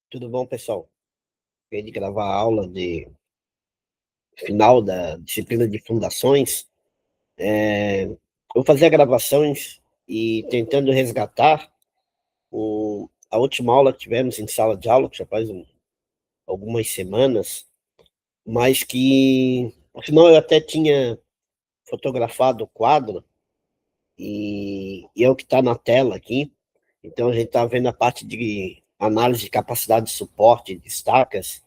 Tudo bom, pessoal? Acabei de gravar a aula de final da disciplina de fundações. Vou fazer a gravações e tentando resgatar a última aula que tivemos em sala de aula, que já faz algumas semanas, mas que, afinal, eu até tinha fotografado o quadro e é o que está na tela aqui. Então, a gente está vendo a parte de análise de capacidade de suporte de estacas,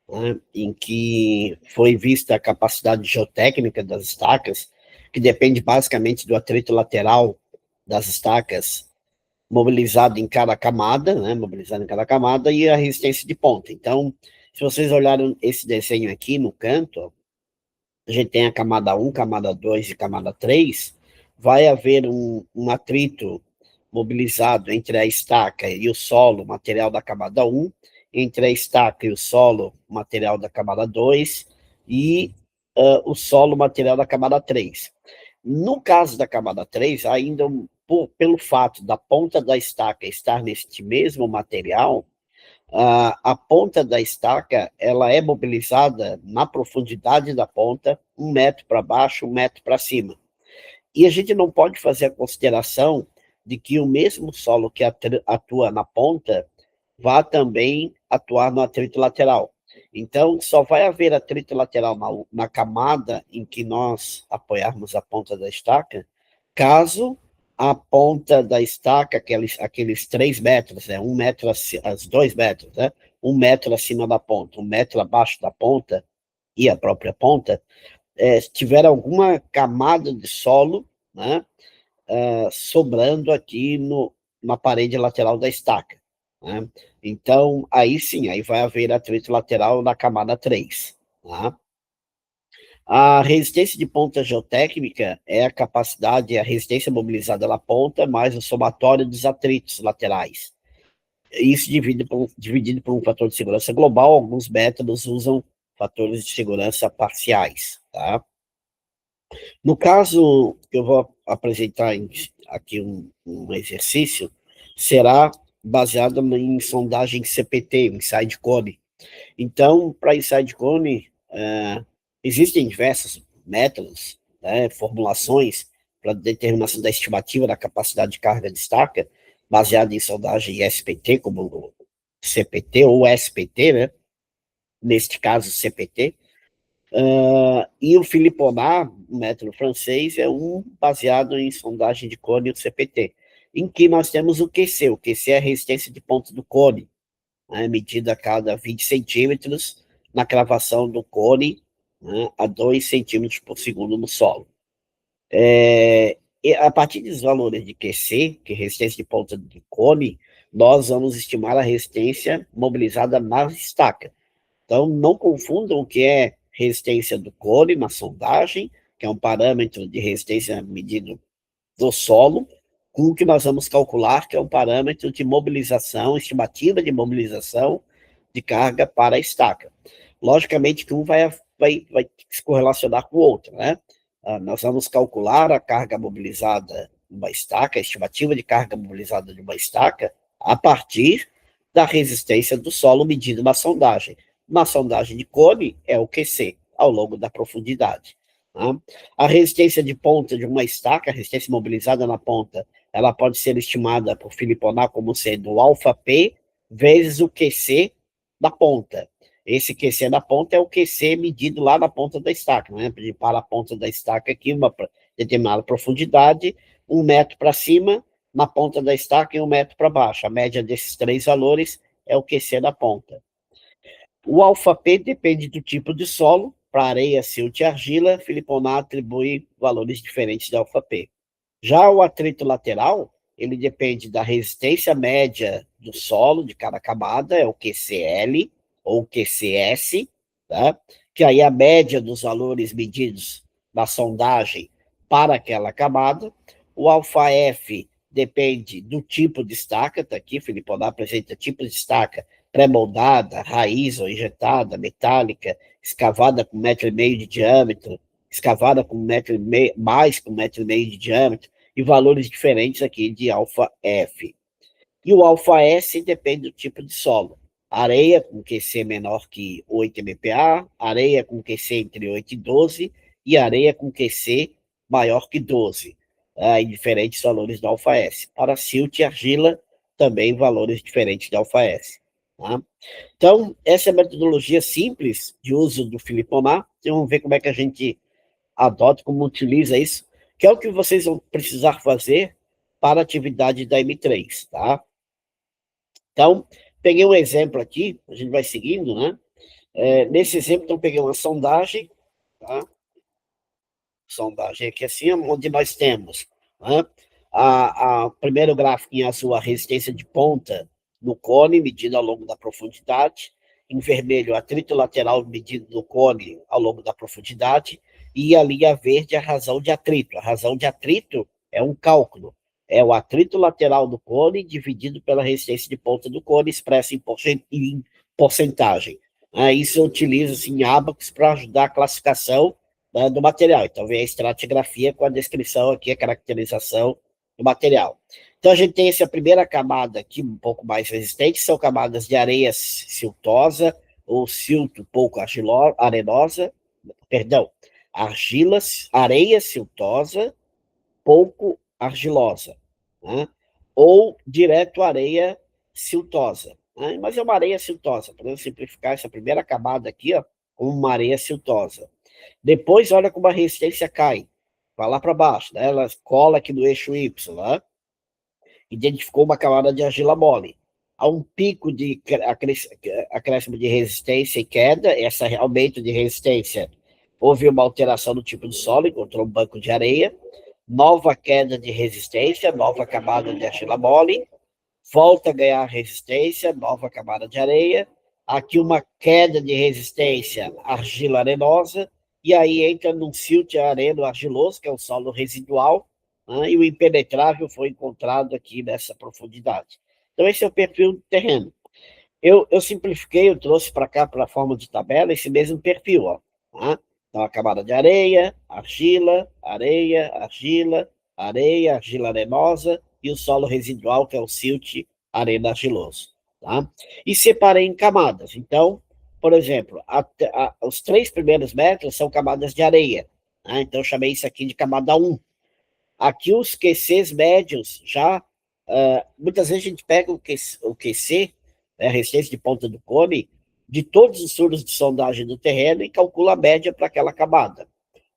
né, em que foi vista a capacidade geotécnica das estacas, que depende basicamente do atrito lateral das estacas mobilizado em cada camada, né, mobilizado em cada camada, e a resistência de ponta. Então, se vocês olharem esse desenho aqui no canto, a gente tem a camada 1, camada 2 e camada 3, vai haver um atrito mobilizado entre a estaca e o solo, material da camada 1, entre a estaca e o solo, material da camada 2, e o solo, material da camada 3. No caso da camada 3, ainda pelo fato da ponta da estaca estar neste mesmo material, a ponta da estaca ela é mobilizada na profundidade da ponta, 1 metro para baixo, 1 metro para cima. E a gente não pode fazer a consideração de que o mesmo solo que atua na ponta vá também atuar no atrito lateral. Então, só vai haver atrito lateral na camada em que nós apoiarmos a ponta da estaca, caso a ponta da estaca, aqueles 3 metros, 1 metro, 2 metros, 1 metro acima da ponta, 1 metro abaixo da ponta e a própria ponta, tiver alguma camada de solo, né, sobrando aqui na parede lateral da estaca, né? Então, aí sim, aí vai haver atrito lateral na camada 3. Tá? A resistência de ponta geotécnica é a capacidade, a resistência mobilizada na ponta, mais o somatório dos atritos laterais. Isso dividido por um fator de segurança global. Alguns métodos usam fatores de segurança parciais. Tá? No caso, eu vou apresentar aqui um exercício, será baseado em sondagem CPT, Inside Cone. Então, para Inside Cone, existem diversos métodos, né, formulações para determinação da estimativa da capacidade de carga de estaca, baseada em sondagem SPT, como o CPT ou SPT, né? Neste caso, CPT. E o Philippot, o método francês, é um baseado em sondagem de cone, o CPT, em que nós temos o QC. O QC é a resistência de ponta do cone, né, medida a cada 20 centímetros na cravação do cone, né, a 2 centímetros por segundo no solo. E a partir dos valores de QC, que é resistência de ponta do cone, nós vamos estimar a resistência mobilizada na estaca. Então, não confundam o que é resistência do cone na sondagem, que é um parâmetro de resistência medido do solo, com o que nós vamos calcular, que é um parâmetro de mobilização, estimativa de mobilização de carga para a estaca. Logicamente que um vai se correlacionar com o outro, né? Nós vamos calcular a carga mobilizada de uma estaca, a estimativa de carga mobilizada de uma estaca, a partir da resistência do solo medido na sondagem. Na sondagem de cone é o QC, ao longo da profundidade. Tá? A resistência de ponta de uma estaca, a resistência mobilizada na ponta, ela pode ser estimada por Philippot como sendo o alfa P vezes o QC da ponta. Esse QC da ponta é o QC medido lá na ponta da estaca, né? Para a ponta da estaca aqui, uma determinada profundidade, 1 metro para cima, na ponta da estaca e 1 metro para baixo. A média desses 3 valores é o QC da ponta. O alfa-P depende do tipo de solo. Para areia, silt e argila, Philippot atribui valores diferentes de alfa-P. Já o atrito lateral, ele depende da resistência média do solo, de cada camada, é o QCL ou QCS, tá? Que aí é a média dos valores medidos da sondagem para aquela camada. O alfa-F depende do tipo de estaca, tá aqui, Philippot apresenta tipo de estaca pré-moldada, raiz ou injetada, metálica, escavada com 1,5 m de diâmetro, escavada com 1,5 m, mais com 1,5 m de diâmetro, e valores diferentes aqui de alfa F. E o alfa S depende do tipo de solo. areia com QC menor que 8 MPa, areia com QC entre 8 e 12 e areia com QC maior que 12, em diferentes valores da alfa-S. Para silt e argila, também valores diferentes da alfa-S. Tá? Então, essa é a metodologia simples de uso do Feliponar. Então, vamos ver como é que a gente adota, como utiliza isso, que é o que vocês vão precisar fazer para a atividade da M3, tá? Então, peguei um exemplo aqui, a gente vai seguindo, né? Nesse exemplo, então, peguei uma sondagem, tá? Sondagem aqui assim, onde nós temos, né? A primeiro gráfico em azul, a resistência de ponta no cone, medida ao longo da profundidade. Em vermelho, atrito lateral medido no cone ao longo da profundidade. E a linha verde, a razão de atrito. A razão de atrito é um cálculo. É o atrito lateral do cone dividido pela resistência de ponta do cone, expressa em porcentagem. Isso eu utilizo assim, em Abacus para ajudar a classificação, né, do material. Então, vem a estratigrafia com a descrição aqui, a caracterização do material. Então, a gente tem essa primeira camada aqui, um pouco mais resistente, são camadas de areia siltosa ou silto pouco arenosa, perdão, areia siltosa pouco argilosa, né? Ou direto areia siltosa, né? Mas é uma areia siltosa, podemos simplificar essa primeira camada aqui, ó, como uma areia siltosa. Depois, olha como a resistência cai, vai lá para baixo, né? Ela cola aqui no eixo Y, né? Identificou uma camada de argila mole. Há um pico de acréscimo de resistência e queda, esse aumento de resistência, houve uma alteração no tipo de solo, encontrou um banco de areia, nova queda de resistência, nova camada de argila mole, volta a ganhar resistência, nova camada de areia, aqui uma queda de resistência, argila arenosa, e aí entra num silt areno argiloso, que é o solo residual, né, e o impenetrável foi encontrado aqui nessa profundidade. Então, esse é o perfil do terreno. Eu simplifiquei, eu trouxe para cá, para a forma de tabela, esse mesmo perfil, ó, tá? Então, a camada de areia, argila, areia, argila, areia, argila arenosa e o solo residual, que é o silt arena argiloso, tá? E separei em camadas. Então, por exemplo, os 3 primeiros metros são camadas de areia, né? Então, eu chamei isso aqui de camada 1. Aqui os QCs médios já, muitas vezes a gente pega o QC, né, a resistência de ponta do cone, de todos os furos de sondagem do terreno e calcula a média para aquela camada.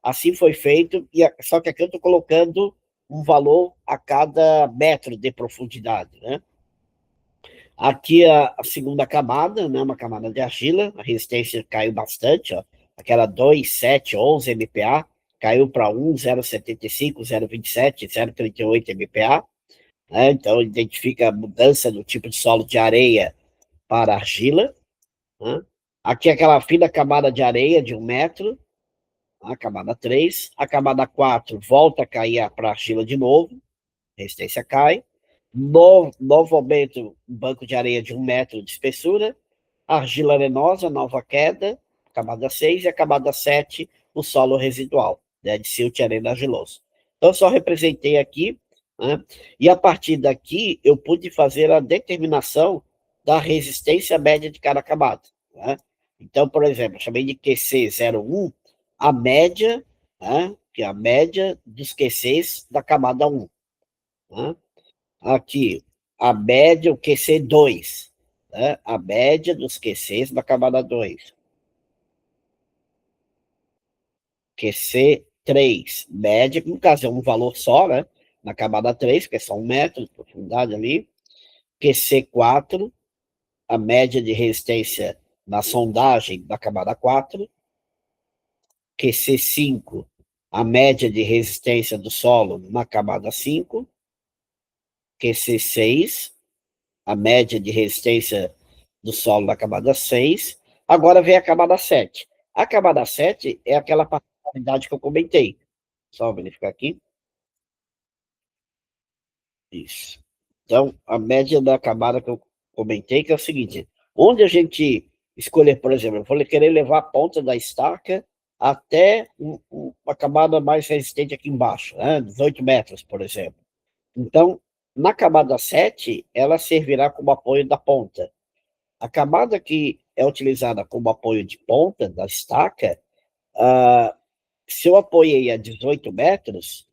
Assim foi feito, só que aqui eu estou colocando um valor a cada metro de profundidade, né? Aqui a segunda camada, né, uma camada de argila, a resistência caiu bastante, ó, aquela 2, 7, 11 MPa, caiu para 1, 0,75, 0,27, 0,38 MPa, né? Então identifica a mudança do tipo de solo de areia para argila, né? Aqui aquela fina camada de areia de 1 metro, a camada 3, a camada 4 volta a cair para argila de novo, a resistência cai, novo aumento, banco de areia de 1 metro de espessura, argila arenosa, nova queda, camada 6, e a camada 7, o solo residual, né, de silt arena argiloso. Então, eu só representei aqui, né, e a partir daqui, eu pude fazer a determinação da resistência média de cada camada, né? Então, por exemplo, eu chamei de QC01, a média, né, que é a média dos QCs da camada 1, né? Aqui, a média, o QC2, né? A média dos QCs da camada 2. QC3, média, no caso é um valor só, né? Na camada 3, que é só 1 metro de profundidade ali. QC4, a média de resistência na sondagem da camada 4. QC5, a média de resistência do solo na camada 5. QC6, a média de resistência do solo da camada 6. Agora vem a camada 7. A camada 7 é aquela particularidade que eu comentei. Só verificar aqui. Isso. Então, a média da camada que eu comentei, que é o seguinte: onde a gente escolher, por exemplo, eu vou querer levar a ponta da estaca até uma camada mais resistente aqui embaixo, né? 18 metros, por exemplo. Então, na camada 7, ela servirá como apoio da ponta. A camada que é utilizada como apoio de ponta da estaca, ah, se eu apoiei a 18 metros,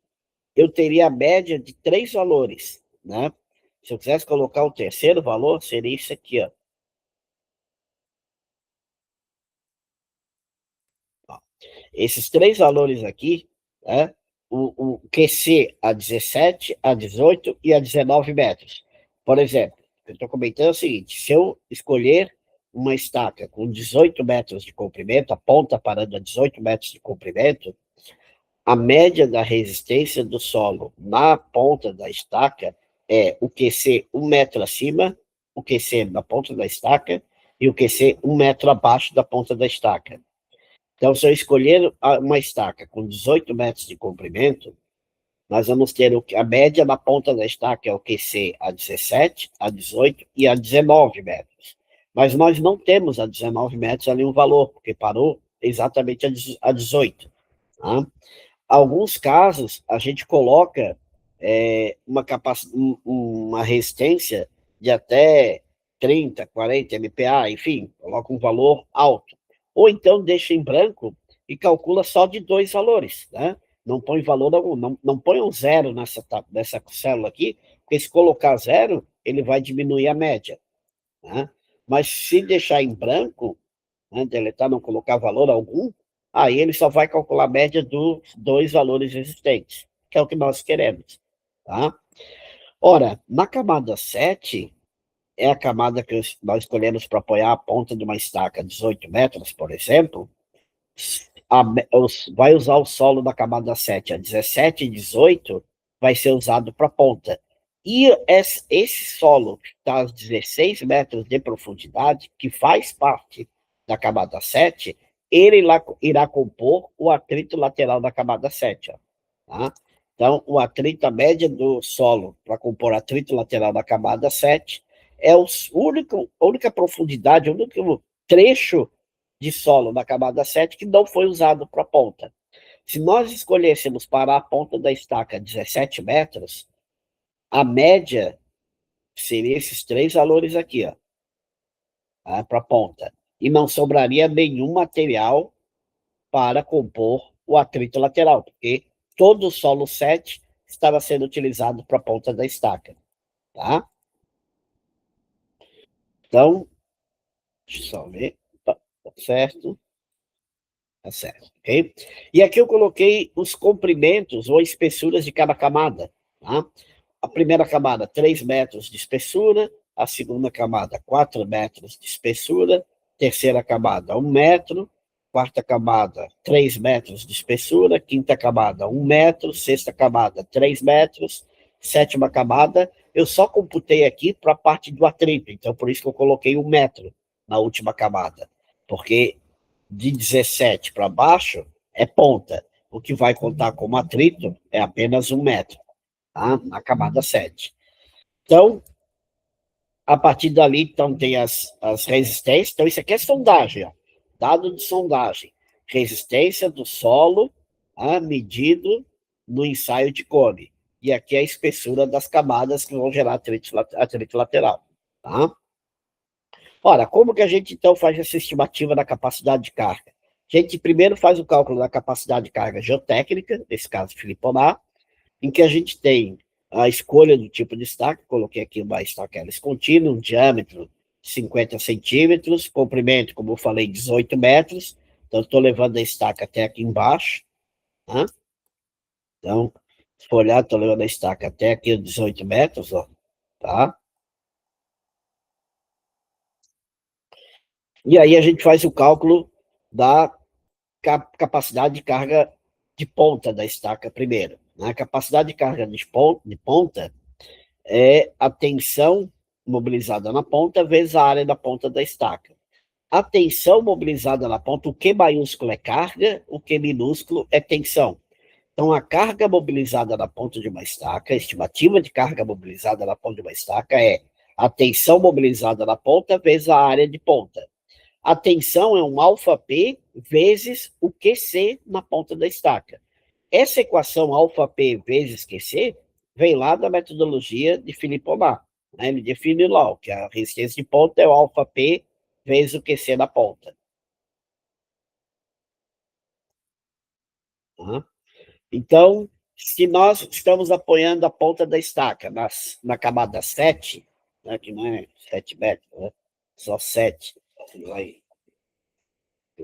eu teria a média de 3 valores, né? Se eu quisesse colocar o terceiro valor, seria isso aqui, ó. Esses 3 valores aqui, né? O QC a 17, a 18 e a 19 metros. Por exemplo, eu estou comentando o seguinte: se eu escolher uma estaca com 18 metros de comprimento, a ponta parando a 18 metros de comprimento, a média da resistência do solo na ponta da estaca é o QC 1 metro acima, o QC na ponta da estaca e o QC 1 metro abaixo da ponta da estaca. Então, se eu escolher uma estaca com 18 metros de comprimento, nós vamos ter a média na ponta da estaca é o QC a 17, a 18 e a 19 metros. Mas nós não temos a 19 metros ali um valor, porque parou exatamente a 18. Tá? Alguns casos, a gente coloca uma resistência de até 30, 40 MPa, enfim, coloca um valor alto. Ou então deixa em branco e calcula só de 2 valores, né? Não põe valor algum, não põe um zero nessa célula aqui, porque se colocar zero, ele vai diminuir a média, né? Mas se deixar em branco, né, deletar, não colocar valor algum, aí ele só vai calcular a média dos 2 valores existentes, que é o que nós queremos. Tá? Ora, na camada 7 é a camada que nós escolhemos para apoiar a ponta de uma estaca 18 metros, por exemplo, vai usar o solo da camada 7 a 17 e 18, vai ser usado para ponta. E esse solo que está a 16 metros de profundidade, que faz parte da camada 7, ele irá compor o atrito lateral da camada 7. Ó, tá? Então, o atrito, a média do solo para compor atrito lateral da camada 7 é a única profundidade, o único trecho de solo da camada 7 que não foi usado para ponta. Se nós escolhêssemos para a ponta da estaca 17 metros, a média seria esses 3 valores aqui, ó, tá, para a ponta. E não sobraria nenhum material para compor o atrito lateral, porque todo o solo 7 estava sendo utilizado para a ponta da estaca. Tá? Então, deixa eu só ver. Tá certo? Tá certo, ok? E aqui eu coloquei os comprimentos ou espessuras de cada camada, tá? A primeira camada, 3 metros de espessura, a segunda camada, 4 metros de espessura, terceira camada, 1 metro, quarta camada, 3 metros de espessura, quinta camada, 1 metro, sexta camada, 3 metros, sétima camada, eu só computei aqui para a parte do atrito, então por isso que eu coloquei 1 metro na última camada, porque de 17 para baixo é ponta. O que vai contar como atrito é apenas 1 metro, tá? Na camada 7. Então, a partir dali, então, tem as resistências. Então, isso aqui é sondagem, ó. Dado de sondagem. Resistência do solo, medido no ensaio de Cone. E aqui é a espessura das camadas que vão gerar atrito lateral. Tá? Ora, como que a gente, então, faz essa estimativa da capacidade de carga? A gente primeiro faz o cálculo da capacidade de carga geotécnica, nesse caso, Filiponar, em que a gente tem a escolha do tipo de estaca, coloquei aqui uma estaca Ellis contínua, um diâmetro de 50 centímetros, comprimento, como eu falei, 18 metros, então estou levando a estaca até aqui embaixo, tá? Então, se for olhar, estou levando a estaca até aqui 18 metros, ó, tá? E aí a gente faz o cálculo da capacidade de carga de ponta da estaca primeiro. Né? A capacidade de carga de ponta é a tensão mobilizada na ponta vezes a área da ponta da estaca. A tensão mobilizada na ponta, o Q maiúsculo é carga, o Q minúsculo é tensão. Então, a carga mobilizada na ponta de uma estaca, a estimativa de carga mobilizada na ponta de uma estaca é a tensão mobilizada na ponta vezes a área de ponta. A tensão é um alfa-P vezes o QC na ponta da estaca. Essa equação alfa-P vezes QC vem lá da metodologia de Philippe Aumar. Né? Ele define lá que a resistência de ponta é o alfa P vezes o QC na ponta. Tá? Então, se nós estamos apoiando a ponta da estaca na camada 7, né, que não é 7 metros, né, só 7, vai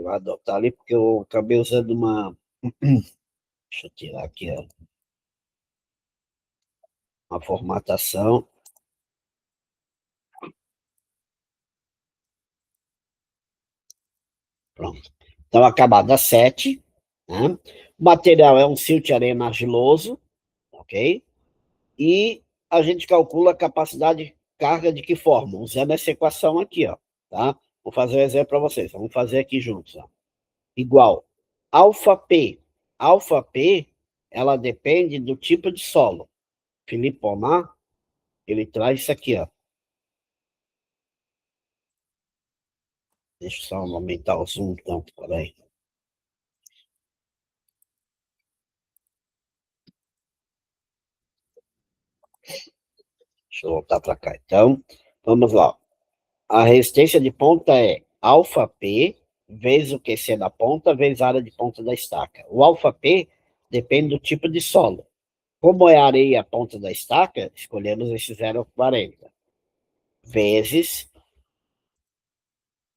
adotar ali, porque eu acabei usando uma. Deixa eu tirar aqui uma formatação. Pronto. Então, a camada 7, né? O material é um silt arena argiloso, ok? E a gente calcula a capacidade de carga de que forma? Usando essa equação aqui, ó, tá? Vou fazer um exemplo para vocês. Vamos fazer aqui juntos, ó. Igual alfa P. Alfa P, ela depende do tipo de solo. Felipe Pomar, ele traz isso aqui, ó. Deixa eu só aumentar o zoom, então, peraí. Deixa eu voltar para cá. Então, vamos lá. A resistência de ponta é alfa P vezes o QC da ponta vezes a área de ponta da estaca. O alfa P depende do tipo de solo. Como é areia a ponta da estaca, escolhemos esse 0,40 vezes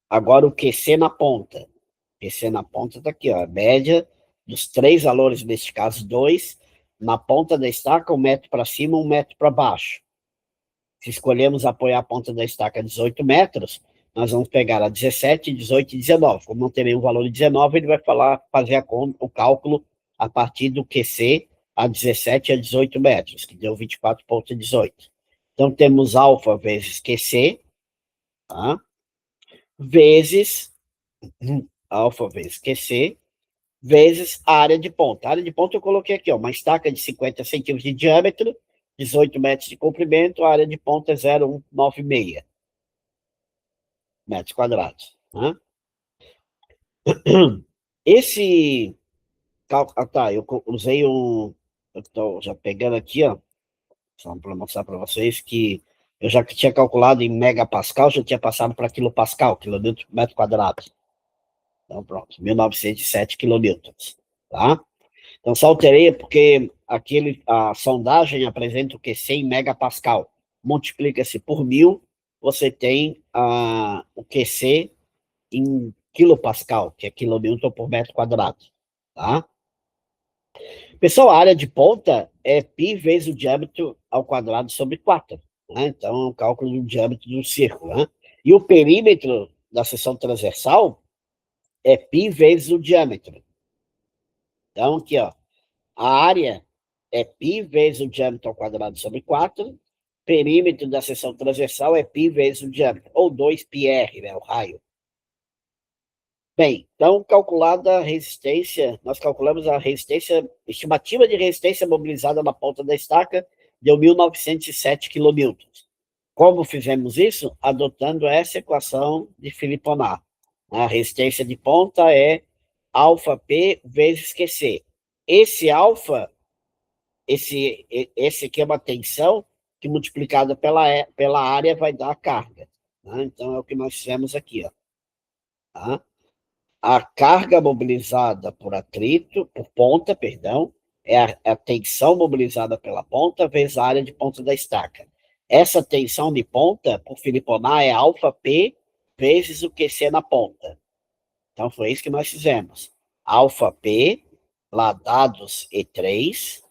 agora o QC na ponta. QC na ponta está aqui, ó, a média dos três valores, neste caso, 2, na ponta da estaca, 1 metro para cima, 1 metro para baixo. Se escolhemos apoiar a ponta da estaca a 18 metros, nós vamos pegar a 17, 18 e 19. Como não tem nenhum valor de 19, ele vai fazer o cálculo a partir do QC a 17 a 18 metros, que deu 24,18. Então, temos alfa vezes QC, tá? Vezes alfa vezes QC, vezes a área de ponta. A área de ponta eu coloquei aqui, ó, uma estaca de 50 centímetros de diâmetro, 18 metros de comprimento, a área de ponta é 0,196 metros quadrados. Né? Esse. Ah, tá, eu usei um. Eu estou já pegando aqui, ó, só para mostrar para vocês que eu já tinha calculado em megapascal, já tinha passado para quilopascal, quilonewton por metro quadrado. Então, pronto, 1907 quilonewtons. Tá? Então, só alterei porque a sondagem apresenta o que 100 megapascal. Multiplica-se por 1000, você tem o QC em quilopascal, que é quilonewton por metro quadrado. Tá? Pessoal, a área de ponta é π vezes o diâmetro ao quadrado sobre 4. Né? Então, é um cálculo do diâmetro do círculo. Né? E o perímetro da seção transversal é π vezes o diâmetro. Então, aqui, ó, a área é π vezes o diâmetro ao quadrado sobre 4. Perímetro da seção transversal é π vezes o diâmetro, ou 2πr, né, o raio. Bem, então, calculada a resistência, nós calculamos a resistência, estimativa de resistência mobilizada na ponta da estaca, deu 1907 kN. Como fizemos isso? Adotando essa equação de Filiponar. A resistência de ponta é alfa P vezes QC. Esse alfa, esse aqui é uma tensão que multiplicada pela área vai dar a carga. Tá? Então, é o que nós fizemos aqui. Ó. Tá? A carga mobilizada por atrito, por ponta, perdão, é a tensão mobilizada pela ponta vezes a área de ponta da estaca. Essa tensão de ponta, por Filiponar, é alfa P vezes o QC na ponta. Então, foi isso que nós fizemos. Alfa P, lá dados E3,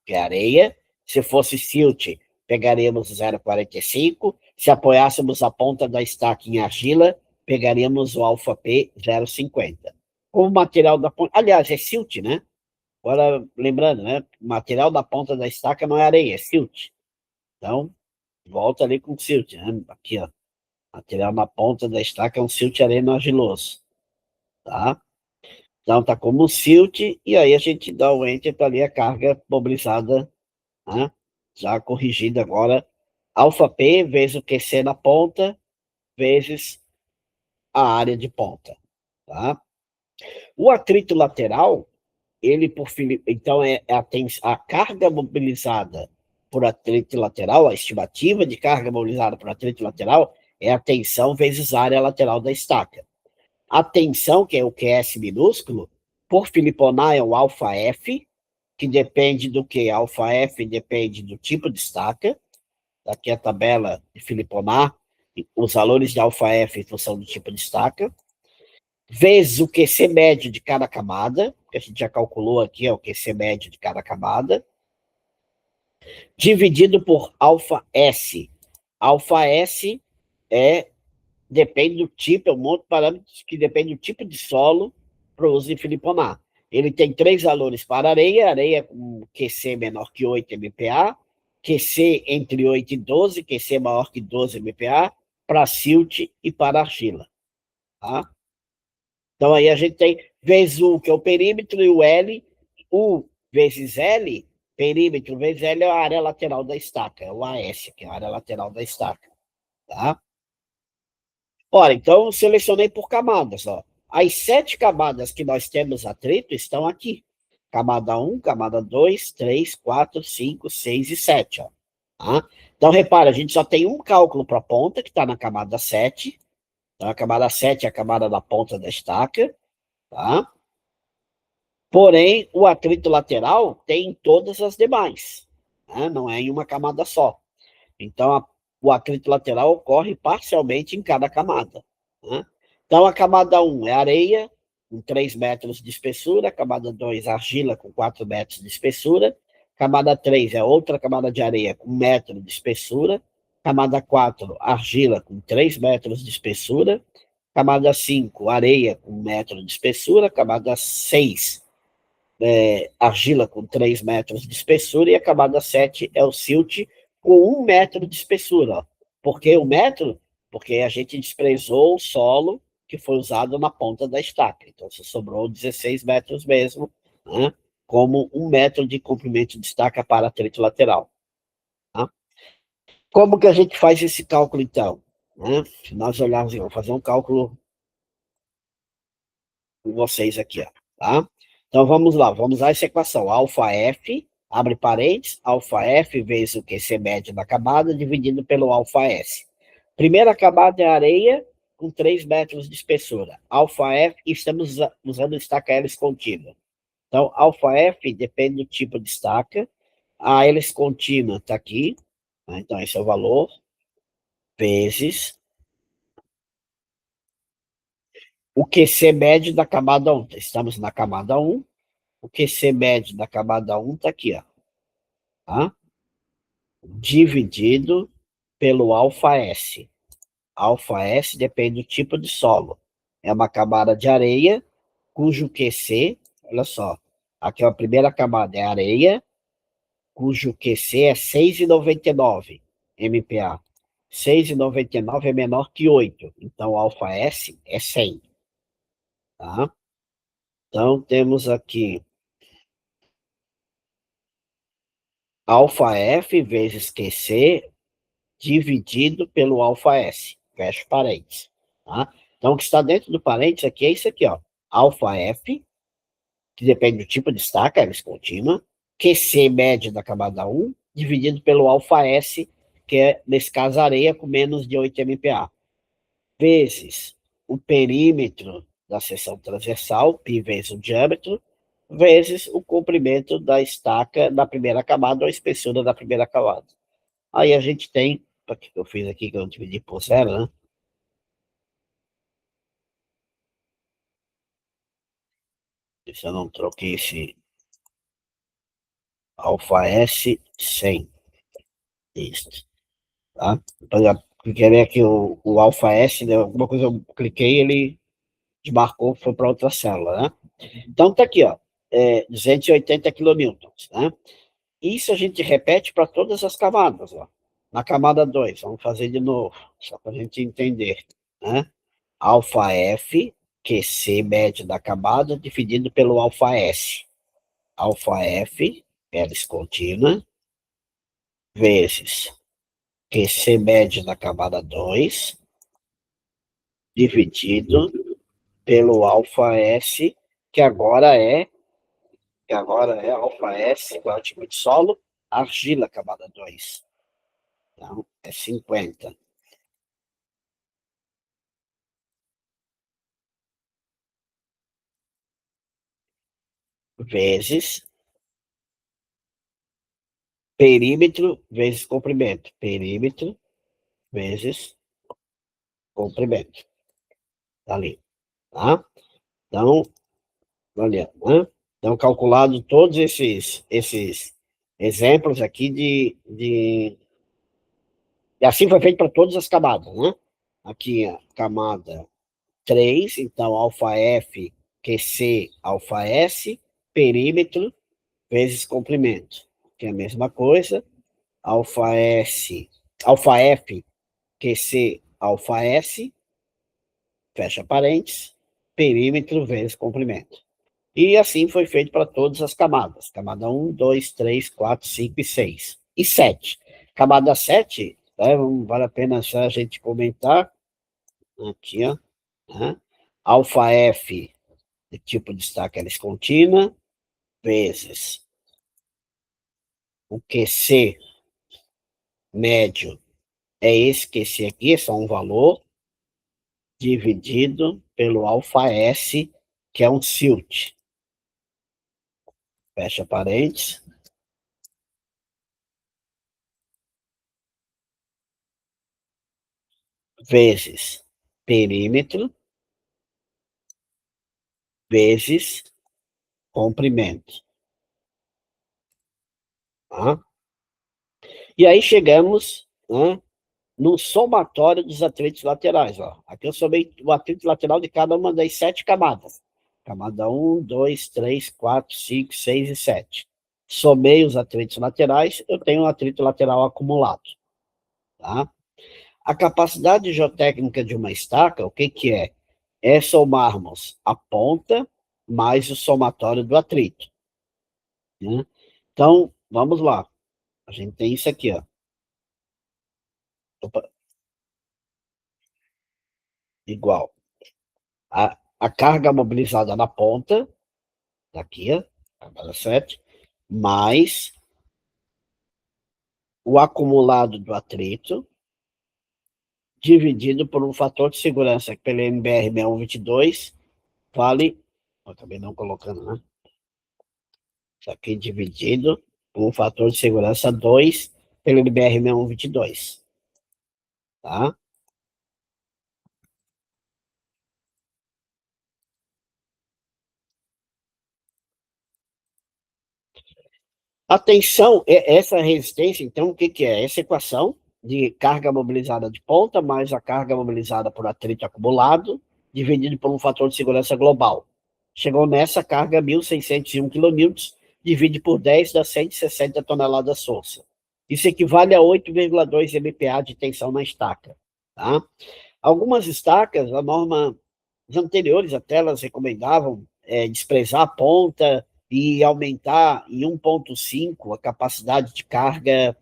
que é areia. Se fosse silt, pegaríamos 0,45. Se apoiássemos a ponta da estaca em argila, pegaríamos o alfa P 0,50. Como material da ponta... Aliás, é silt, né? Agora, lembrando, né? O material da ponta da estaca não é areia, é silt. Então, volta ali com silt, né? Aqui, ó. Material na ponta da estaca é um silt areno argiloso. Tá? Então, tá como um silt, e aí a gente dá o enter para ali a carga mobilizada, né? Já corrigida agora, alfa P vezes o QC na ponta, vezes a área de ponta. Tá? O atrito lateral, ele então é a carga mobilizada por atrito lateral, a estimativa de carga mobilizada por atrito lateral é a tensão vezes a área lateral da estaca. A tensão, que é o QS minúsculo, por Filiponar é o αF, que depende do que? αF depende do tipo de estaca. Aqui a tabela de Filiponar, os valores de αF em função do tipo de estaca, vezes o QC médio de cada camada, que a gente já calculou aqui, é o QC médio de cada camada, dividido por αS. αS depende do tipo, é um monte de parâmetros que depende do tipo de solo para o uso de Filiponar. Ele tem 3 valores para areia com QC menor que 8 MPa, QC entre 8 e 12, QC maior que 12 MPa, para silt e para argila. Tá? Então aí a gente tem vezes U, que é o perímetro, e o L, U vezes L, perímetro vezes L é a área lateral da estaca, é o AS, que é a área lateral da estaca. Tá? Ora, então eu selecionei por camadas. Ó. As 7 camadas que nós temos atrito estão aqui. Camada 1, camada 2, 3, 4, 5, 6 e 7. Ó. Tá? Então, repara, a gente só tem um cálculo para a ponta, que está na camada 7. Então, a camada 7 é a camada da ponta da estaca. Tá? Porém, o atrito lateral tem em todas as demais. Né? Não é em uma camada só. Então, o atrito lateral ocorre parcialmente em cada camada. Né? Então, a camada 1 é areia, com 3 metros de espessura, camada 2, argila, com 4 metros de espessura, camada 3 é outra camada de areia com 1 metro de espessura, camada 4, argila, com 3 metros de espessura, camada 5, areia, com 1 metro de espessura, camada 6, argila com 3 metros de espessura, e a camada 7 é o silt com 1 metro de espessura. Ó. Por que 1 metro? Porque a gente desprezou o solo que foi usado na ponta da estaca. Então, só sobrou 16 metros mesmo, né? Como 1 metro de comprimento de estaca para atrito lateral. Tá? Como que a gente faz esse cálculo, então? Né? Se nós olharmos, vamos fazer um cálculo com vocês aqui, ó, tá? Então, vamos lá, vamos usar essa equação. αF, abre parênteses, αF vezes o QC médio da camada, dividido pelo αS. Primeira camada é areia, com 3 metros de espessura. αF, estamos usando estaca hélice contínua. Então, αF depende do tipo de estaca. A hélice contínua está aqui, né? Então esse é o valor, vezes o QC médio da camada 1. Estamos na camada 1, o QC médio da camada 1 está aqui, ó, tá? Dividido pelo αS. αS depende do tipo de solo. É uma camada de areia, cujo QC, olha só, aqui a primeira camada é areia, cujo QC é 6,99 MPa. 6,99 é menor que 8, então o αS é 100. Tá? Então, temos aqui αF vezes QC dividido pelo αS. Fecha parênteses. Tá? Então, o que está dentro do parênteses aqui é isso aqui, ó. αF, que depende do tipo de estaca, hélice contínua, QC médio da camada 1, dividido pelo αS, que é, nesse caso, areia com menos de 8 MPa, vezes o perímetro da seção transversal, π vezes o diâmetro, vezes o comprimento da estaca da primeira camada ou a espessura da primeira camada. Aí a gente tem, o que eu fiz aqui, que eu dividi por 0, né? Se eu não troquei esse αS 100. Isso. Tá? Cliquei ver aqui o αS, né? Alguma coisa eu cliquei, ele desmarcou, foi para outra célula, né? Então tá aqui, ó, 280 kN, né? Isso a gente repete para todas as camadas, ó. Na camada 2, vamos fazer de novo, só para a gente entender, né? αF, QC médio da camada, dividido pelo αS. αF, hélice contínua, vezes QC médio da camada 2, dividido pelo αS, que agora é alfa S, igual ao tipo de solo, argila, camada 2. Então, é 50 vezes perímetro vezes comprimento. Perímetro vezes comprimento. Tá ali. Tá? Então, olha, né? Então, calculado todos esses exemplos aqui e assim foi feito para todas as camadas, né? Aqui a camada 3, então alfa F, QC, alfa S, perímetro vezes comprimento, que é a mesma coisa, alfa S, alfa F, QC, alfa S, fecha parênteses, perímetro vezes comprimento. E assim foi feito para todas as camadas. Camada 1, 2, 3, 4, 5 e 6. E 7. Camada 7, né, vale a pena só a gente comentar, aqui, ó, né? Alfa F, de tipo de estaca contínua, vezes o QC médio, é esse QC aqui, é só um valor, dividido pelo alfa S, que é um silt. Fecha parênteses. Vezes perímetro, vezes comprimento. Tá? E aí chegamos, né, no somatório dos atritos laterais. Ó. Aqui eu somei o atrito lateral de cada uma das 7 camadas. Camada 1, 2, 3, 4, 5, 6 e 7. Somei os atritos laterais, eu tenho um atrito lateral acumulado. Tá? A capacidade geotécnica de uma estaca, o que, que é? É somarmos a ponta mais o somatório do atrito. Né? Então, vamos lá. A gente tem isso aqui, ó. Opa, igual. A carga mobilizada na ponta, daqui, ó, camada 7, mais o acumulado do atrito, dividido por um fator de segurança, que pelo MBR 6122 vale, eu acabei não colocando, né? Isso aqui dividido por um fator de segurança 2 pelo MBR 6122, tá? Atenção, essa resistência, então, o que, que é? Essa equação de carga mobilizada de ponta mais a carga mobilizada por atrito acumulado, dividido por um fator de segurança global. Chegou nessa carga 1.601 kN, divide por 10, dá 160 toneladas força. Isso equivale a 8,2 MPa de tensão na estaca. Tá? Algumas estacas, a norma anteriores até, elas recomendavam desprezar a ponta e aumentar em 1,5 a capacidade de carga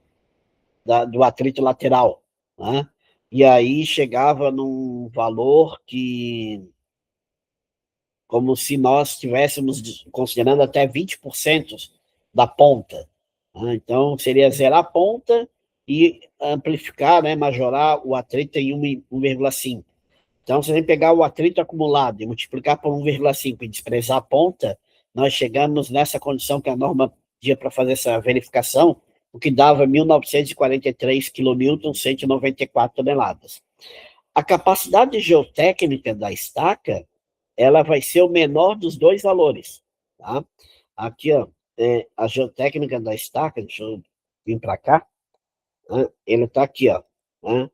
do atrito lateral. Né? E aí chegava num valor que, como se nós estivéssemos considerando até 20% da ponta. Né? Então, seria zerar a ponta e amplificar, né, majorar o atrito em 1,5. Então, se a gente pegar o atrito acumulado e multiplicar por 1,5 e desprezar a ponta, nós chegamos nessa condição que a norma pedia para fazer essa verificação, o que dava 1.943 kN, 194 toneladas. A capacidade geotécnica da estaca, ela vai ser o menor dos dois valores. Tá? Aqui, ó, a geotécnica da estaca, deixa eu vir para cá, né? Ele está aqui, ó, né?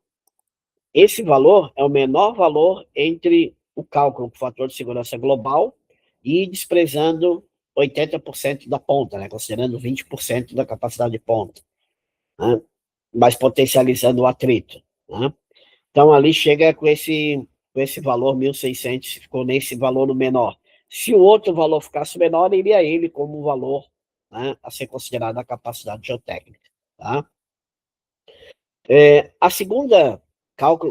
Esse valor é o menor valor entre o cálculo do fator de segurança global e desprezando 80% da ponta, né? Considerando 20% da capacidade de ponta, né? Mas potencializando o atrito. Né? Então, ali chega com esse valor 1.600, ficou nesse valor no menor. Se o outro valor ficasse menor, iria ele como um valor, né, a ser considerado a capacidade geotécnica. Tá? O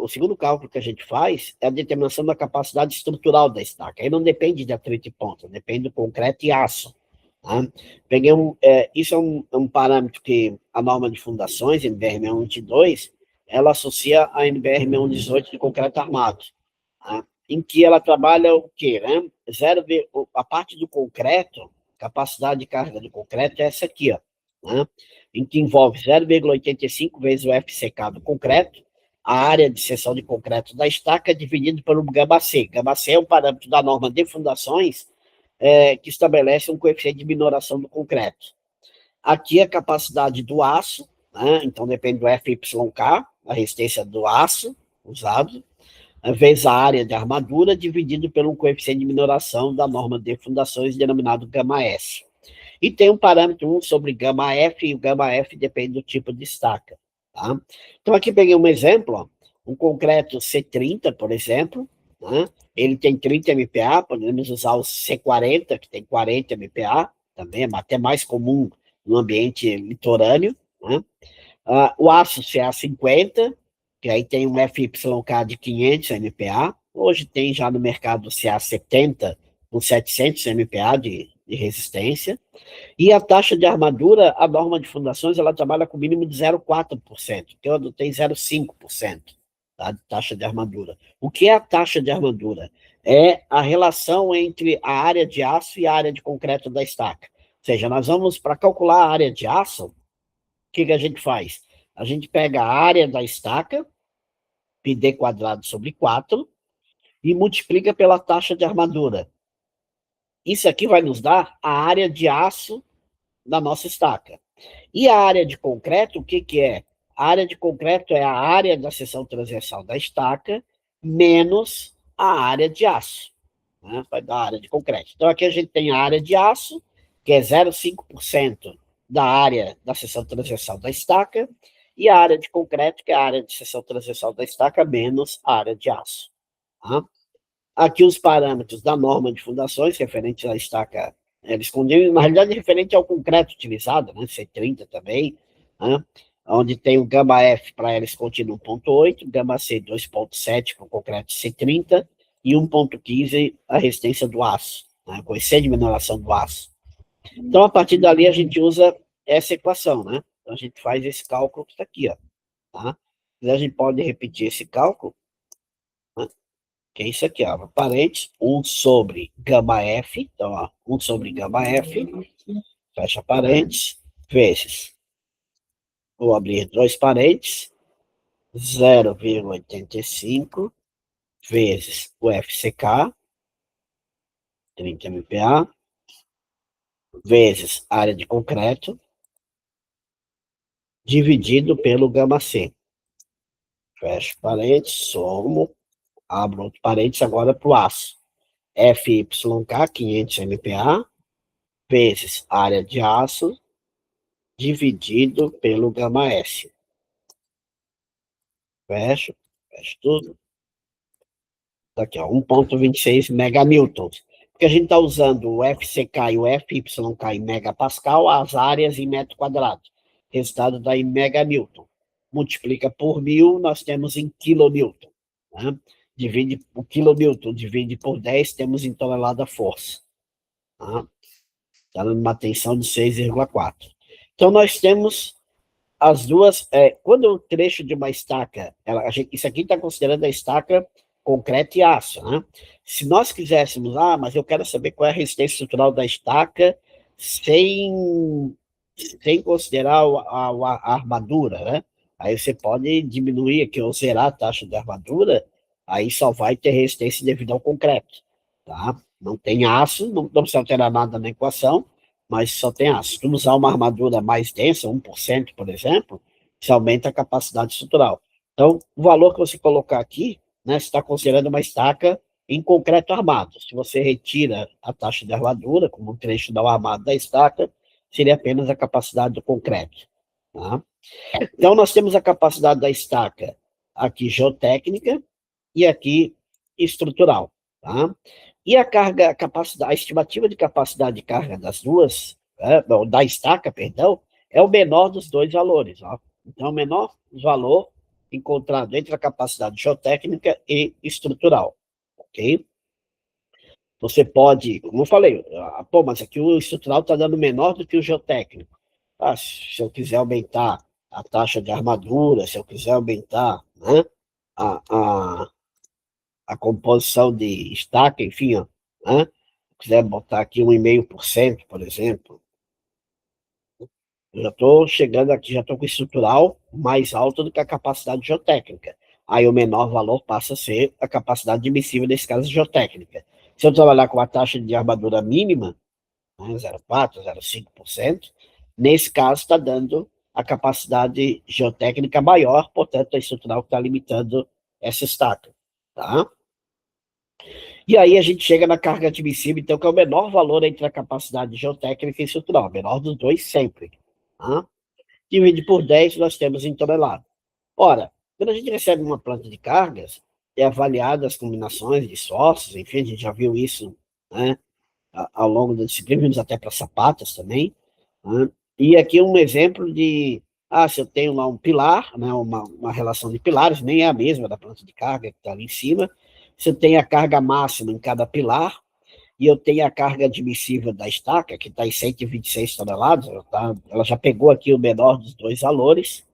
segundo cálculo que a gente faz é a determinação da capacidade estrutural da estaca. Aí não depende de atrito e ponta, depende do concreto e aço. Tá? Peguei isso é um parâmetro que a norma de fundações, NBR 622, ela associa a NBR 618 de concreto armado, tá? Em que ela trabalha o quê? Né? A parte do concreto, capacidade de carga do concreto é essa aqui, ó, né? Em que envolve 0,85 vezes o FCK do concreto, a área de seção de concreto da estaca dividido pelo γC. γC é um parâmetro da norma de fundações que estabelece um coeficiente de minoração do concreto. Aqui a capacidade do aço, né? Então depende do FYK, a resistência do aço usado, vezes a área de armadura, dividido pelo coeficiente de minoração da norma de fundações, denominado γS. E tem um parâmetro 1 sobre γF, e o γF depende do tipo de estaca. Tá? Então aqui peguei um exemplo, ó, um concreto C30, por exemplo, né? Ele tem 30 MPa, podemos usar o C40, que tem 40 MPa, também é até mais comum no ambiente litorâneo, né? O aço CA50, que aí tem um FYK de 500 MPa, hoje tem já no mercado o CA70 com 700 MPa de resistência, e a taxa de armadura, a norma de fundações, ela trabalha com mínimo de 0,4%, que eu adotei 0,5%, tá, de taxa de armadura. O que é a taxa de armadura? É a relação entre a área de aço e a área de concreto da estaca. Ou seja, nós vamos, para calcular a área de aço, o que a gente faz? A gente pega a área da estaca, πd quadrado sobre 4, e multiplica pela taxa de armadura. Isso aqui vai nos dar a área de aço da nossa estaca. E a área de concreto, o que, que é? A área de concreto é a área da seção transversal da estaca menos a área de aço, né? Vai dar a área de concreto. Então, aqui a gente tem a área de aço, que é 0,5% da área da seção transversal da estaca, e a área de concreto, que é a área de seção transversal da estaca menos a área de aço. Tá? Aqui os parâmetros da norma de fundações referentes à estaca, eles condizem, na realidade, referente ao concreto utilizado, né, C30 também, né, onde tem o γF para eles continua 1,8, γC 2,7 para o concreto C30 e 1,15 a resistência do aço, né, coeficiente de minoração do aço. Então, a partir dali, a gente usa essa equação, né? Então, a gente faz esse cálculo que está aqui, ó, tá? A gente pode repetir esse cálculo, né? Que é isso aqui, ó, parênteses, 1 sobre gama F, então, ó, 1 sobre gama F, fecha parênteses, vezes, vou abrir dois parênteses, 0,85 vezes o FCK, 30 MPa, vezes área de concreto, dividido pelo gama C. Fecho parênteses, somo, abro outro parênteses agora para o aço. FYK, 500 MPa, vezes área de aço, dividido pelo gama S. Fecho tudo. Tá aqui, ó, 1,26 meganewtons. Porque a gente está usando o FCK e o FYK em megapascal, as áreas em metro quadrado. Resultado dá em meganewton. Multiplica por 1.000, nós temos em kilonewton. Né? Divide o kilonewton, divide por 10, temos em tonelada força. Tá? Está dando uma tensão de 6,4. Então, nós temos as duas, quando o trecho de uma estaca, isso aqui está considerando a estaca concreto e aço, né? Se nós quiséssemos, mas eu quero saber qual é a resistência estrutural da estaca sem considerar a armadura, né? Aí você pode diminuir aqui ou zerar a taxa de armadura, aí só vai ter resistência devido ao concreto, tá? Não tem aço, não precisa alterar nada na equação, mas só tem aço. Se tu usar uma armadura mais densa, 1%, por exemplo, você aumenta a capacidade estrutural. Então, o valor que você colocar aqui, né, você está considerando uma estaca em concreto armado. Se você retira a taxa de armadura, como um trecho da armado da estaca, seria apenas a capacidade do concreto. Tá? Então, nós temos a capacidade da estaca aqui geotécnica e aqui estrutural. Tá? E a carga, a estimativa de capacidade de carga das duas, da estaca, perdão, é o menor dos dois valores. Ó. Então, o menor valor encontrado entre a capacidade geotécnica e estrutural. Ok? Você pode, como eu falei, pô, mas aqui o estrutural está dando menor do que o geotécnico. Ah, se eu quiser aumentar a taxa de armadura, se eu quiser aumentar, né, a, a, a composição de estaca, enfim, ó, né, se eu quiser botar aqui 1,5%, por exemplo, eu já estou chegando aqui, já estou com estrutural mais alto do que a capacidade geotécnica. Aí o menor valor passa a ser a capacidade admissível, nesse caso, geotécnica. Se eu trabalhar com a taxa de armadura mínima, né, 0,4%, 0,5%, nesse caso está dando a capacidade geotécnica maior, portanto, a estrutural que está limitando essa estaca. Tá? E aí a gente chega na carga admissível, então, que é o menor valor entre a capacidade geotécnica e estrutural, o menor dos dois sempre. Tá? Divide por 10, nós temos em tonelada. Ora, quando a gente recebe uma planta de cargas, é avaliada as combinações de sócios, enfim, a gente já viu isso, né, ao longo da disciplina, vimos até para sapatas também, né? E aqui um exemplo de, se eu tenho lá um pilar, né, uma relação de pilares, nem é a mesma da planta de carga que está ali em cima, se eu tenho a carga máxima em cada pilar, e eu tenho a carga admissível da estaca, que está em 126 toneladas, ela já pegou aqui o menor dos dois valores,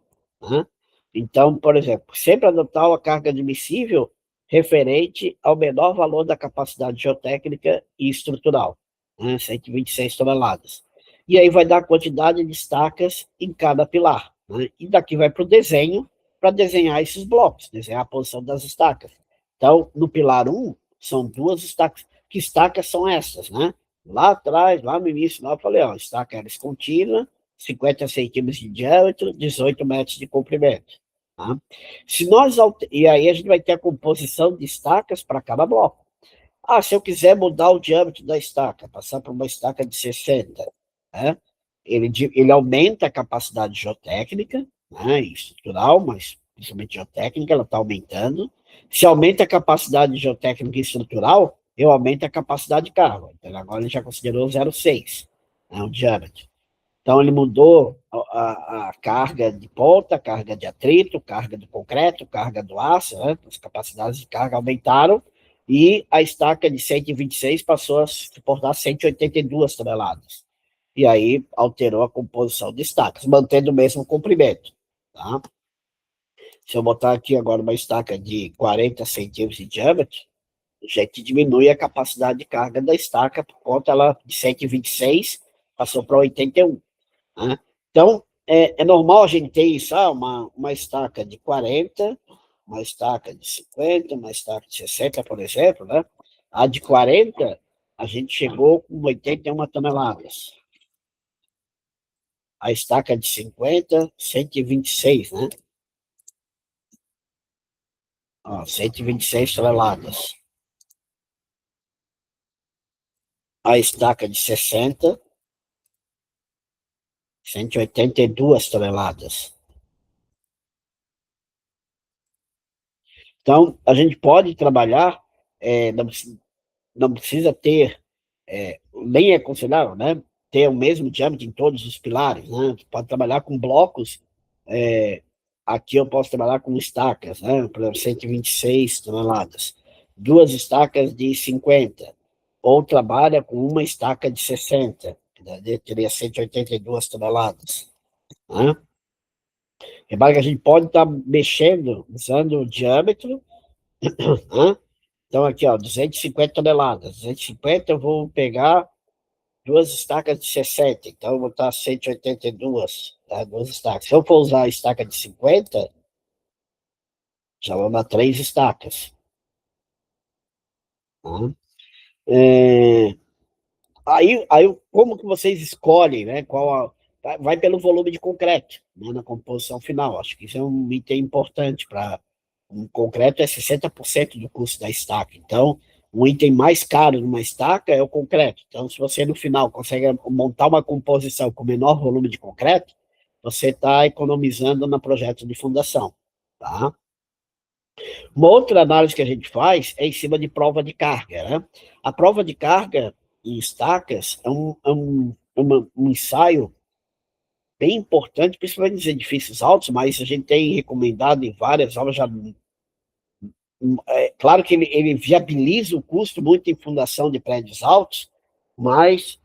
né? Então, por exemplo, sempre adotar a carga admissível referente ao menor valor da capacidade geotécnica e estrutural, né? 126 toneladas. E aí vai dar a quantidade de estacas em cada pilar, né? E daqui vai para o desenho, para desenhar esses blocos, desenhar a posição das estacas. Então, no pilar 1, são duas estacas. Que estacas são essas, né? Lá atrás, lá no início, lá eu falei, ó, estaca hélice contínua, 50 centímetros de diâmetro, 18 metros de comprimento. Tá? Se nós, e aí a gente vai ter a composição de estacas para cada bloco. Se eu quiser mudar o diâmetro da estaca, passar para uma estaca de 60, né? Ele aumenta a capacidade geotécnica, né, e estrutural, mas principalmente geotécnica, ela está aumentando. Se aumenta a capacidade geotécnica e estrutural, eu aumento a capacidade de carga. Então, agora ele já considerou 0,6, né, o diâmetro. Então, ele mudou a carga de ponta, carga de atrito, carga do concreto, carga do aço, né? As capacidades de carga aumentaram, e a estaca de 126 passou a suportar 182 toneladas. E aí alterou a composição de estacas, mantendo o mesmo comprimento. Tá? Se eu botar aqui agora uma estaca de 40 centímetros de diâmetro, a gente diminui a capacidade de carga da estaca, por conta ela de 126 passou para 81. Né? Então, é normal a gente ter isso, uma estaca de 40, uma estaca de 50, uma estaca de 60, por exemplo, né? A de 40, a gente chegou com 81 toneladas. A estaca de 50, 126, né? 126 toneladas. A estaca de 60, 182 toneladas. Então, a gente pode trabalhar, não precisa ter, nem é aconselhável, né, ter o mesmo diâmetro em todos os pilares, né? Você pode trabalhar com blocos, aqui eu posso trabalhar com estacas, né? Por exemplo, 126 toneladas, duas estacas de 50, ou trabalha com uma estaca de 60, que teria 182 toneladas, né? Repara que a gente pode estar mexendo, usando o diâmetro, né? Então, aqui, ó, 250 toneladas. 250 eu vou pegar duas estacas de 60, então eu vou botar 182, tá? Duas estacas. Se eu for usar a estaca de 50, já vou dar três estacas. Tá? É, aí, como que vocês escolhem, né? Vai pelo volume de concreto, né, na composição final. Acho que isso é um item importante para um concreto é 60% do custo da estaca. Então, o item mais caro numa estaca é o concreto. Então, se você no final consegue montar uma composição com menor volume de concreto, você está economizando no projeto de fundação. Tá? Uma outra análise que a gente faz é em cima de prova de carga. Né? A prova de carga em estacas é um ensaio bem importante, principalmente nos edifícios altos, mas a gente tem recomendado em várias aulas, já claro que ele viabiliza o custo muito em fundação de prédios altos, mas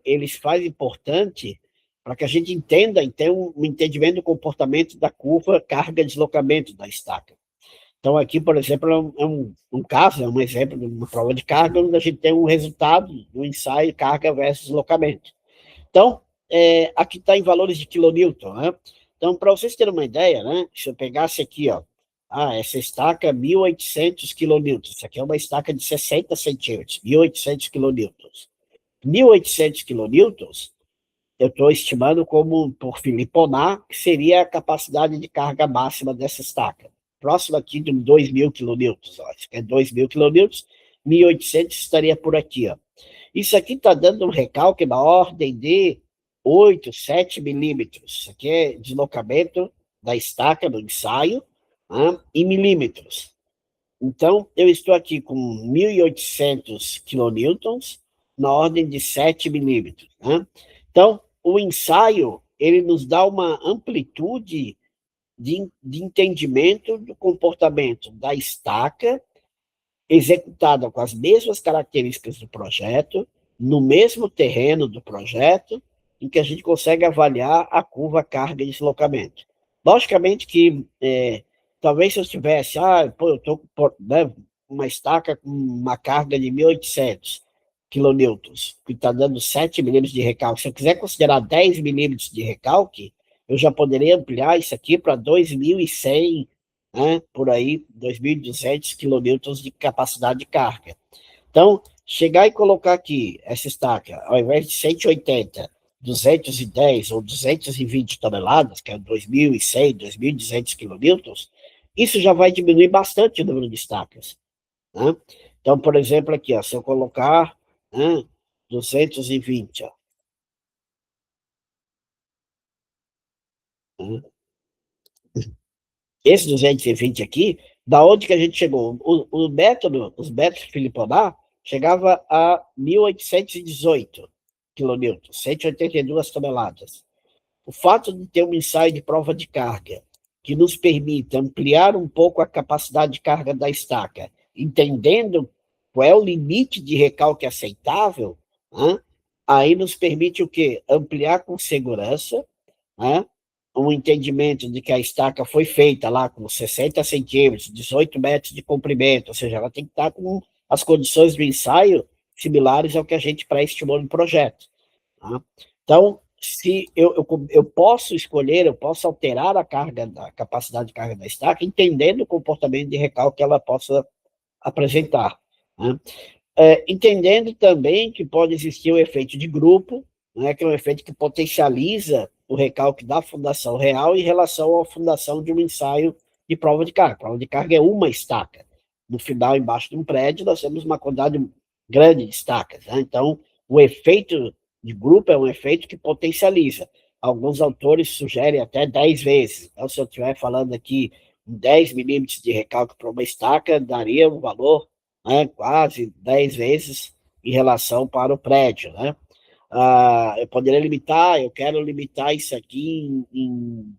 ele se faz importante para que a gente entenda e tenha um entendimento do comportamento da curva carga-deslocamento da estaca. Então, aqui, por exemplo, um caso, é um exemplo de uma prova de carga, onde a gente tem um resultado do ensaio carga versus deslocamento. Então, aqui está em valores de quilonewton, né? Então, para vocês terem uma ideia, né? Se eu pegasse aqui, ó, essa estaca 1.800 quilonewtons, isso aqui é uma estaca de 60 centímetros, 1.800 quilonewtons. 1.800 quilonewtons, eu estou estimando como, por Filiponar, que seria a capacidade de carga máxima dessa estaca. Próximo aqui de 2.000 quilonewtons, ó, isso aqui é 2.000 quilonewtons, 1.800 estaria por aqui, ó. Isso aqui está dando um recalque na ordem de 8, 7 milímetros. Isso aqui é deslocamento da estaca do ensaio, né, em milímetros. Então, eu estou aqui com 1.800 kilonewtons na ordem de 7 milímetros. Né? Então, o ensaio, ele nos dá uma amplitude de entendimento do comportamento da estaca executada com as mesmas características do projeto, no mesmo terreno do projeto, em que a gente consegue avaliar a curva carga e deslocamento. Logicamente que, talvez se eu tivesse, eu estou com uma estaca com uma carga de 1.800 quilonewtons, que está dando 7 milímetros de recalque. Se eu quiser considerar 10 milímetros de recalque, eu já poderia ampliar isso aqui para 2.100, né, por aí, 2.200 quilonewtons de capacidade de carga. Então, chegar e colocar aqui essa estaca, ao invés de 180, 210 ou 220 toneladas, que é 2.100, 2.200 quilonewtons, isso já vai diminuir bastante o número de estacas. Né? Então, por exemplo, aqui, ó, se eu colocar, né, 220, ó, né? Esse 220 aqui, da onde que a gente chegou? O método, os métodos Filiponar, chegava a 1.818 quilonewtons, 182 toneladas. O fato de ter um ensaio de prova de carga que nos permite ampliar um pouco a capacidade de carga da estaca, entendendo qual é o limite de recalque aceitável, né? Aí nos permite o quê? Ampliar com segurança, né? Um entendimento de que a estaca foi feita lá com 60 centímetros, 18 metros de comprimento, ou seja, ela tem que estar com as condições do ensaio similares ao que a gente pré-estimou no projeto. Tá? Então, se eu posso escolher, eu posso alterar a carga, a capacidade de carga da estaca, entendendo o comportamento de recalque que ela possa apresentar. Né? Entendendo também que pode existir o efeito de grupo, né, que é um efeito que potencializa o recalque da fundação real em relação à fundação de um ensaio de prova de carga. A prova de carga é uma estaca. No final, embaixo de um prédio, nós temos uma quantidade grande de estacas. Né? Então, o efeito de grupo é um efeito que potencializa. Alguns autores sugerem até 10 vezes. Então, se eu estiver falando aqui 10 milímetros de recalque para uma estaca, daria um valor, né, quase 10 vezes em relação para o prédio. Né? Eu poderia limitar, eu quero limitar isso aqui em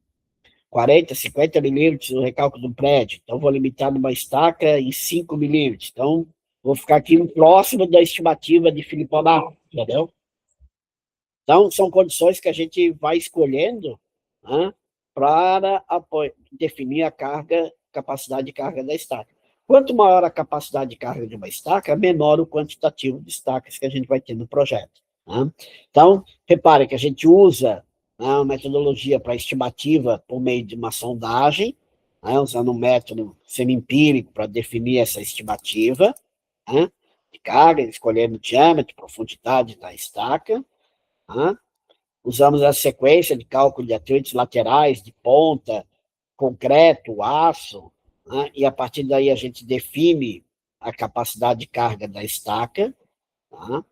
40, 50 milímetros no recalque do prédio. Então, vou limitar numa estaca em 5 milímetros. Então, vou ficar aqui próximo da estimativa de Filiponar, entendeu? Então, são condições que a gente vai escolhendo, né, para definir a carga, capacidade de carga da estaca. Quanto maior a capacidade de carga de uma estaca, menor o quantitativo de estacas que a gente vai ter no projeto. Né? Então, repare que a gente usa, né, uma metodologia para estimativa por meio de uma sondagem, né, usando um método semi-empírico para definir essa estimativa, né, de carga, escolhendo diâmetro, profundidade da estaca. Usamos a sequência de cálculo de atritos laterais, de ponta, concreto, aço, né? E a partir daí a gente define a capacidade de carga da estaca. Tá?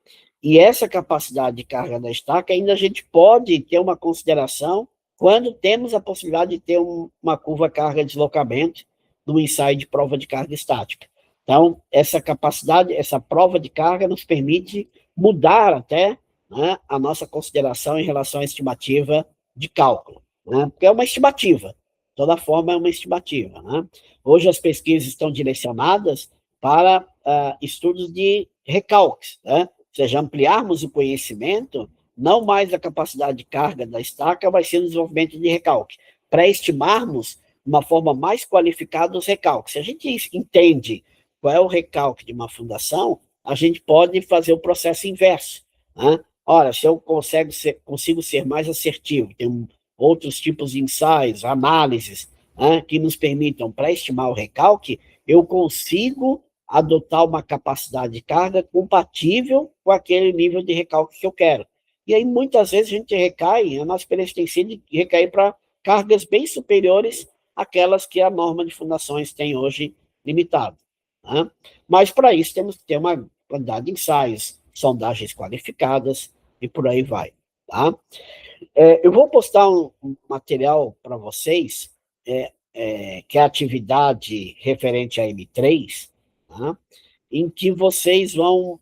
E essa capacidade de carga da estaca ainda a gente pode ter uma consideração quando temos a possibilidade de ter uma curva carga-deslocamento no ensaio de prova de carga estática. Então, essa capacidade, essa prova de carga nos permite mudar até, né, a nossa consideração em relação à estimativa de cálculo, né, porque é uma estimativa. toda forma, é uma estimativa, né? Hoje as pesquisas estão direcionadas para estudos de recalques, né? Ou seja, ampliarmos o conhecimento, não mais a capacidade de carga da estaca, vai ser o desenvolvimento de recalque, para estimarmos uma forma mais qualificada os recalques. Se a gente entende qual é o recalque de uma fundação, a gente pode fazer o processo inverso, né? Ora, se eu consigo ser mais assertivo, tem outros tipos de ensaios, análises, né, que nos permitam, para estimar o recalque, eu consigo adotar uma capacidade de carga compatível com aquele nível de recalque que eu quero. E aí, muitas vezes, a gente recai, a nossa experiência tem sido de recair para cargas bem superiores àquelas que a norma de fundações tem hoje limitada, né? Mas, para isso, temos que ter uma quantidade de ensaios, sondagens qualificadas e por aí vai, tá? Eu vou postar um material para vocês, que é a atividade referente a M3, tá? Em que vocês vão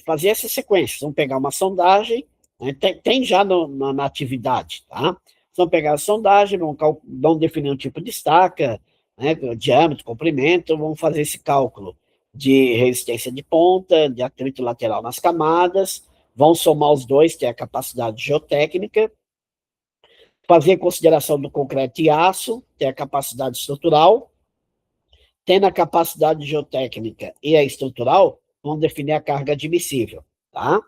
fazer essa sequência. Vão pegar uma sondagem, né? Tem já na atividade, tá? Vão pegar a sondagem, vão definir um tipo de estaca, né? Diâmetro, comprimento, vão fazer esse cálculo de resistência de ponta, de atrito lateral nas camadas, vão somar os dois, que é a capacidade geotécnica, fazer consideração do concreto e aço, que é a capacidade estrutural, tendo a capacidade geotécnica e a estrutural, vão definir a carga admissível, tá?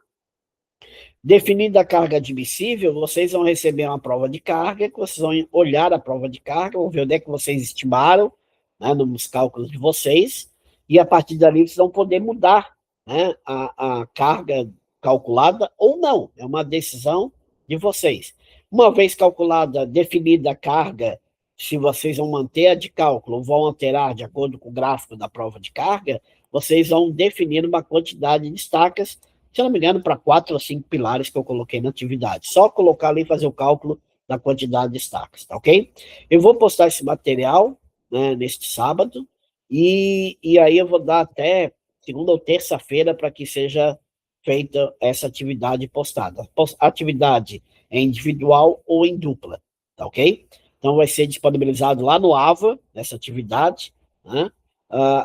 Definida a carga admissível, vocês vão receber uma prova de carga, que vocês vão olhar a prova de carga, vão ver onde é que vocês estimaram, né, nos cálculos de vocês, e a partir dali vocês vão poder mudar, né, a carga calculada ou não, é uma decisão de vocês. Uma vez calculada, definida a carga, se vocês vão manter a de cálculo ou vão alterar de acordo com o gráfico da prova de carga, vocês vão definir uma quantidade de estacas, se não me engano, para 4 ou 5 pilares que eu coloquei na atividade. Só colocar ali e fazer o cálculo da quantidade de estacas, tá ok? Eu vou postar esse material, né, neste sábado, e aí eu vou dar até segunda ou terça-feira para que seja feita essa atividade postada. A atividade é individual ou em dupla, tá ok? Então vai ser disponibilizado lá no AVA, essa atividade, né,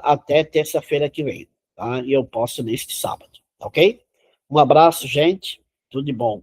até terça-feira que vem, tá? E eu posto neste sábado, tá ok? Um abraço, gente. Tudo de bom.